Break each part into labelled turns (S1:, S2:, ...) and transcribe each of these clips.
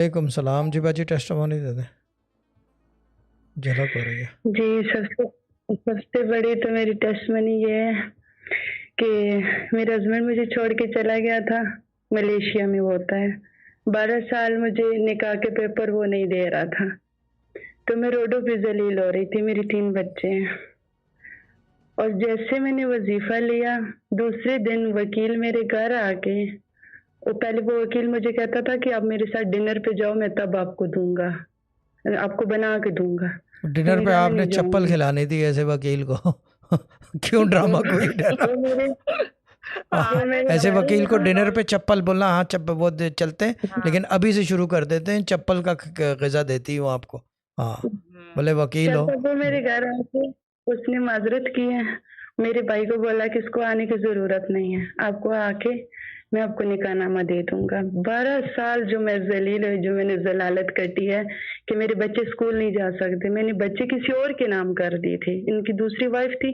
S1: وعلیکم السلام جی باجی ٹیسٹمونی دے دیں جھلک ہو رہی ہے
S2: جی سب سے بڑی تو میری ٹیسٹمنی یہ ہے کہ میرا ہسبینڈ مجھے چھوڑ کے چلا گیا تھا، ملیشیا میں وہ ہوتا ہے 12 سال مجھے نکاح کے پیپر وہ نہیں دے رہا تھا، تو میں روڈوں پہ ذلیل ہو رہی تھی، میری 3 بچے ہیں، اور جیسے میں نے وظیفہ لیا دوسرے دن وکیل میرے گھر آ کے پہلے وہ وکیل مجھے کہتا تھا کہ آپ میرے ساتھ ڈنر پہ جاؤ، میں تب آپ کو دوں گا، آپ کو بنا کے دوں گا۔ میں
S1: ڈنر
S2: نے
S1: پہ
S2: کہا میں
S1: آپ نے
S2: نہیں جاؤں
S1: چپل
S2: گی۔
S1: کھلانی تھی ایسے وکیل کو کیوں ڈرامہ کوئی ڈرا
S2: وہ میرے وہ میرے
S1: ایسے
S2: گھر
S1: وکیل کو
S2: میں
S1: ڈنر پہ چپل بولنا، ہاں چپل وہ چلتے ہیں لیکن ابھی سے شروع کر دیتے ہیں، چپل کا غذا دیتی ہوں آپ کو، ہاں بولے وکیل ہو۔
S2: چلتا وہ میرے گھر آ کے اس نے معذرت کی ہے، میرے بھائی کو بولا کہ اس کو آنے کی ضرورت نہیں ہے، آپ کو آ کے میں آپ کو نکاح نامہ دے دوں گا۔ 12 سال جو میں ذلیل ہے، جو میں نے ضلالت کٹی ہے کہ میرے بچے اسکول نہیں جا سکتے، میں نے بچے کسی اور کے نام کر دی تھی، ان کی دوسری وائف تھی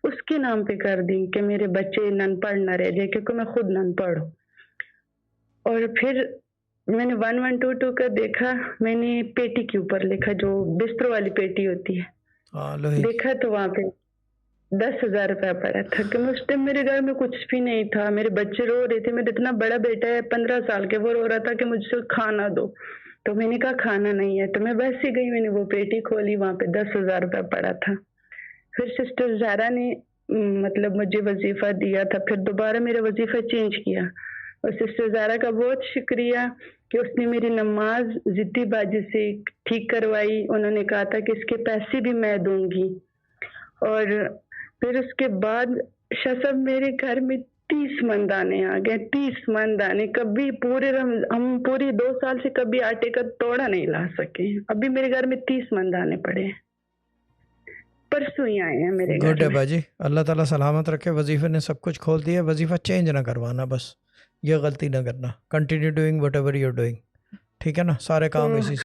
S2: اس کے نام پہ کر دی کہ میرے بچے نن پڑھ نہ رہ جائے، کیونکہ میں خود نن پڑھ ہوں۔ اور پھر میں نے 1122 کا دیکھا، میں نے پیٹی کے اوپر لکھا جو بستر والی پیٹی ہوتی ہے،
S1: ہاں لوہی
S2: دیکھا تو وہاں پہ 10,000 روپیہ پڑا تھا کہ اس ٹائم میرے گھر میں کچھ بھی نہیں تھا، میرے بچے رو رہے تھے، میرا اتنا بڑا بیٹا ہے 15 سال کے، وہ رو رہا تھا کہ مجھ سے کھانا دو، تو میں نے کہا کھانا نہیں ہے، تو میں بس ہی گئی، میں نے وہ پیٹی کھولی، وہاں پہ 10,000 روپیہ پڑا تھا۔ پھر سسٹر زہرا نے مطلب مجھے وظیفہ دیا تھا، پھر دوبارہ میرا وظیفہ چینج کیا، اور سسٹر زہرا کا بہت شکریہ کہ اس نے میری نماز ضدی باجی سے ٹھیک کروائی، انہوں نے کہا تھا کہ اس کے پیسے بھی میں دوں گی، اور پھر اس کے بعد شاہ صاحب میرے گھر میں 30 من دانے آ گئے، 30 من دانے، کبھی ہم پوری 2 سال سے کبھی آٹے کا توڑا نہیں لا سکے، ابھی میرے گھر میں 30 من دانے پڑے ہیں، پرسوں ہی آئے ہیں میرے
S1: گڈ
S2: گھر
S1: ہے
S2: میں۔
S1: باجی، اللہ تعالیٰ سلامت رکھے، وظیفے نے سب کچھ کھول دیا، وظیفہ چینج نہ کروانا، بس یہ غلطی نہ کرنا، continue doing what ever you doing, ٹھیک ہے نا، سارے کام
S2: تو
S1: اسی